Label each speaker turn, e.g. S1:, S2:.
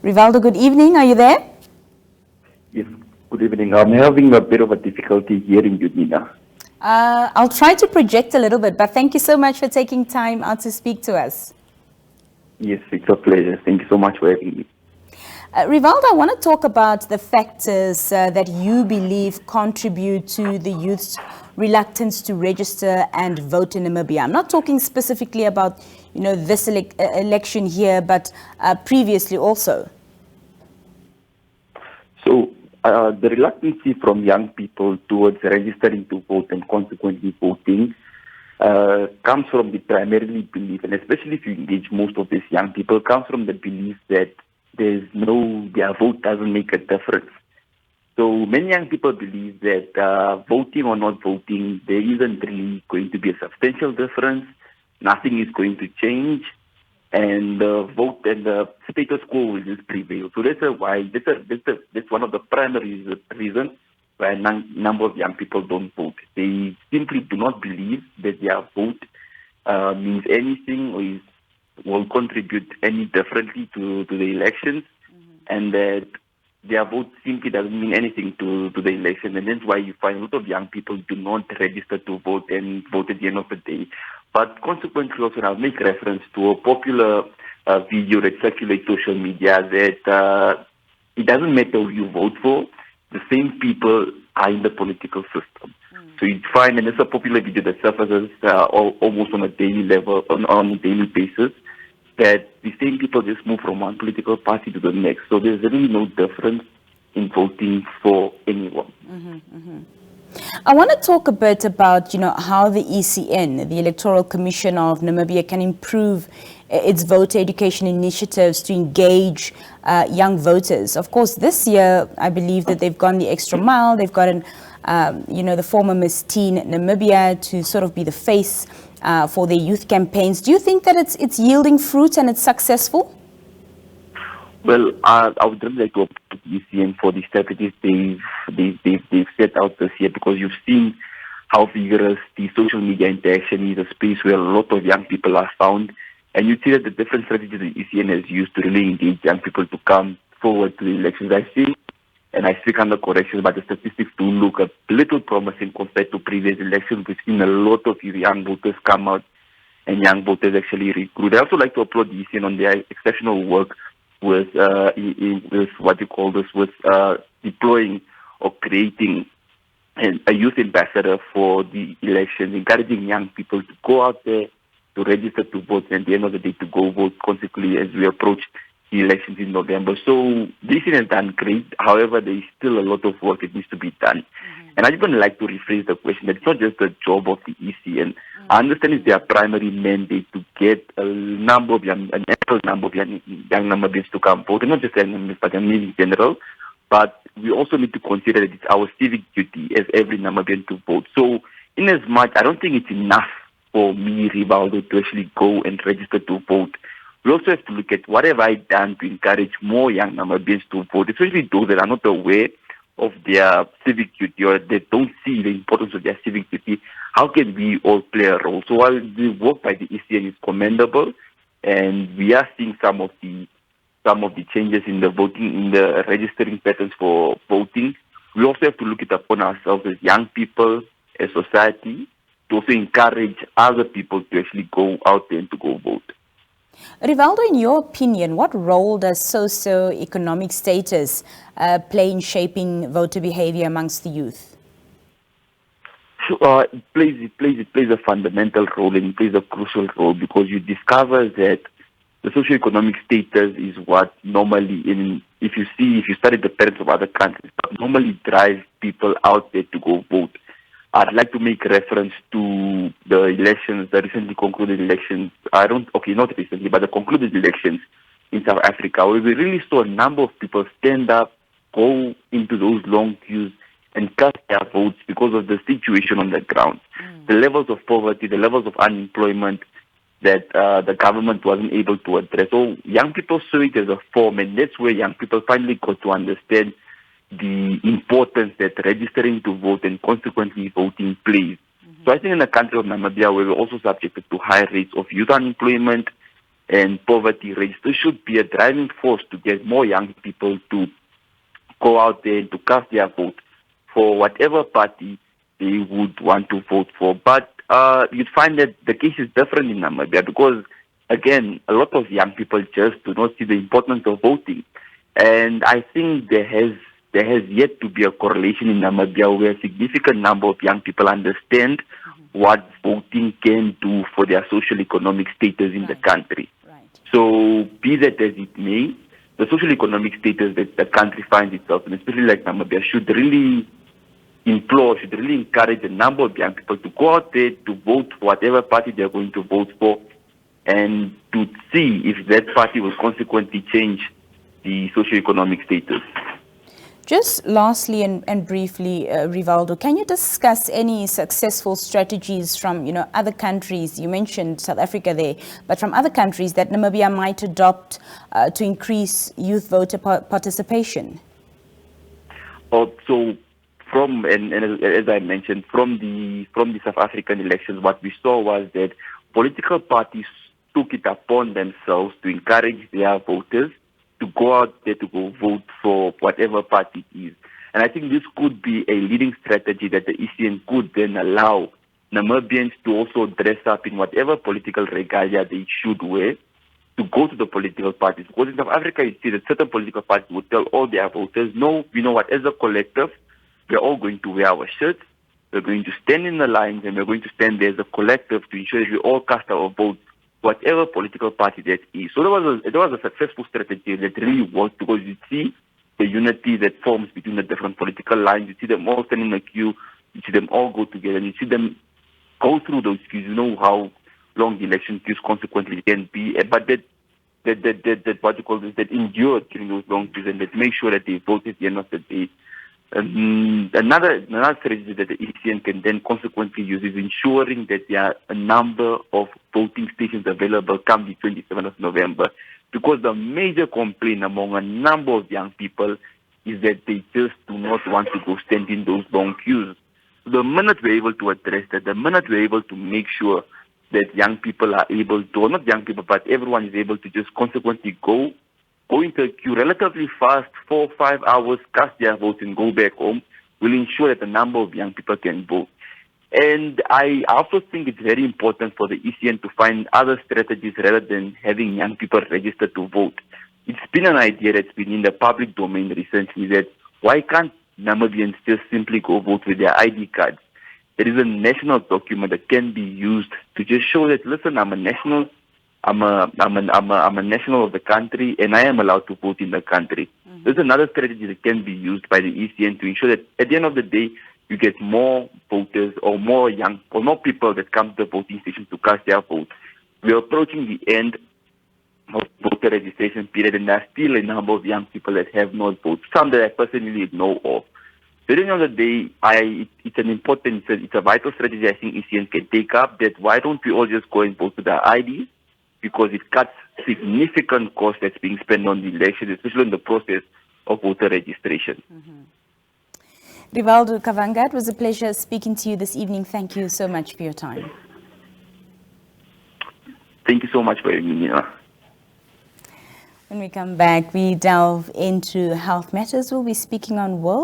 S1: Rivaldo, good evening. Are you there?
S2: Yes, good evening. I'm having a bit of a difficulty hearing you, Nina.
S1: I'll try to project a little bit, but thank you so much for taking time out to speak to us.
S2: Yes, it's a pleasure. Thank you so much for having me.
S1: Rivaldo, I want to talk about the factors that you believe contribute to the youth's reluctance to register and vote in Namibia. I'm not talking specifically about, this election here, but previously also.
S2: So, the reluctancy from young people towards registering to vote and consequently voting comes from the primarily belief, and especially if you engage most of these young people, comes from the belief that their vote doesn't make a difference. So many young people believe that voting or not voting, there isn't really going to be a substantial difference. Nothing is going to change, and the vote and the status quo will just prevail. So that's one of the primary reasons why a number of young people don't vote. They simply do not believe that their vote means anything or will contribute any differently to the elections, and that their vote simply doesn't mean anything to the election. And that's why you find a lot of young people do not register to vote and vote at the end of the day. But consequently, also, I'll make reference to a popular video that circulates social media that it doesn't matter who you vote for, the same people are in the political system. So you find, and it's a popular video that surfaces almost on a daily level, on a daily basis, that the same people just move from one political party to the next. So there's really no difference in voting for anyone.
S1: I want to talk a bit about, how the ECN, the Electoral Commission of Namibia, can improve its voter education initiatives to engage young voters. Of course, this year, I believe that they've gone the extra mile. They've gotten, the former Miss Teen Namibia to sort of be the face for their youth campaigns. Do you think that it's yielding fruit and it's successful?
S2: Well, I would really like to applaud the ECN for the strategies they've set out this year, because you've seen how vigorous the social media interaction is, a space where a lot of young people are found. And you see that the different strategies the ECN has used to really engage young people to come forward to the elections. I see, and I speak under correction, but the statistics do look a little promising compared to previous elections. We've seen a lot of young voters come out and young voters actually recruit. I also like to applaud the ECN on their exceptional work with deploying or creating a youth ambassador for the elections, encouraging young people to go out there to register to vote, and at the end of the day to go vote consequently as we approach the elections in November. So this has done great. However, there is still a lot of work that needs to be done. And I just want to like to rephrase the question that it's not just the job of the ECN. I understand it's their primary mandate to get an ample number of young Namibians to come vote, and not just young Namibians, but in general. But we also need to consider that it's our civic duty as every Namibian to vote. So in as much, I don't think it's enough for me, Rivaldo, to actually go and register to vote. We also have to look at what have I done to encourage more young Namibians to vote, especially those that are not aware of their civic duty or they don't see the importance of their civic duty. How can we all play a role? So while the work by the ECN is commendable, and we are seeing some of the changes in the voting, in the registering patterns for voting, we also have to look it upon ourselves as young people, as society, to also encourage other people to actually go out there and to go vote.
S1: Rivaldo, in your opinion, what role does socio-economic status play in shaping voter behavior amongst the youth?
S2: So, it plays a fundamental role, and it plays a crucial role, because you discover that the socio-economic status is what normally, if you study the patterns of other countries, normally drives people out there to go vote. I'd like to make reference to the elections, the recently concluded elections. Not recently, but the concluded elections in South Africa, where we really saw a number of people stand up, go into those long queues, and cast their votes because of the situation on the ground. The levels of poverty, the levels of unemployment that the government wasn't able to address. So young people saw it as a form, and that's where young people finally got to understand the importance that registering to vote and consequently voting plays. So I think in the country of Namibia, where we're also subjected to high rates of youth unemployment, and poverty rates. This should be a driving force to get more young people to go out there and to cast their vote for whatever party they would want to vote for. But you'd find that the case is different in Namibia because, again, a lot of young people just do not see the importance of voting. And I think there has yet to be a correlation in Namibia where a significant number of young people understand what voting can do for their social economic status in the country. So be that as it may, the social economic status that the country finds itself in, especially like Namibia, should really encourage a number of young people to go out there to vote for whatever party they're going to vote for and to see if that party will consequently change the socio-economic status.
S1: Just lastly and briefly, Rivaldo, can you discuss any successful strategies from other countries? You mentioned South Africa there, but from other countries that Namibia might adopt to increase youth voter participation?
S2: So, as I mentioned, from the South African elections, what we saw was that political parties took it upon themselves to encourage their voters to go out there to go vote for whatever party it is. And I think this could be a leading strategy that the ECN could then allow Namibians to also dress up in whatever political regalia they should wear to go to the political parties. Because in South Africa, you see that certain political parties would tell all their voters, no, you know what, as a collective, we're all going to wear our shirts, we're going to stand in the lines, and we're going to stand there as a collective to ensure that we all cast our votes whatever political party that is. So there was a successful strategy that really worked because you see the unity that forms between the different political lines. You see them all stand in a queue. You see them all go together. And you see them go through those queues. You know how long the election queues consequently can be. But that endured during those long queues and that make sure that they vote at the end of the day. Another strategy that the ECN can then consequently use is ensuring that there are a number of voting stations available come the 27th of November. Because the major complaint among a number of young people is that they just do not want to go stand in those long queues. The minute we're able to address that, the minute we're able to make sure that young people are able to, or not young people, but everyone is able to just consequently go into a queue relatively fast, 4 or 5 hours, cast their votes and go back home, will ensure that a number of young people can vote. And I also think it's very important for the ECN to find other strategies rather than having young people register to vote. It's been an idea that's been in the public domain recently that why can't Namibians just simply go vote with their ID cards? There is a national document that can be used to just show that, listen, I'm a national of the country, and I am allowed to vote in the country. There's another strategy that can be used by the ECN to ensure that at the end of the day, you get more voters or more people that come to the voting station to cast their vote. We're approaching the end of voter registration period, and there are still a number of young people that have not voted, some that I personally know of. So at the end of the day, it's a vital strategy I think ECN can take up, that why don't we all just go and vote with our IDs? Because it cuts significant cost that's being spent on the election, especially in the process of voter registration.
S1: Rivaldo Kavanga, it was a pleasure speaking to you this evening. Thank you so much for your time.
S2: Thank you so much for having me, Nina.
S1: When we come back, we delve into health matters. We'll be speaking on World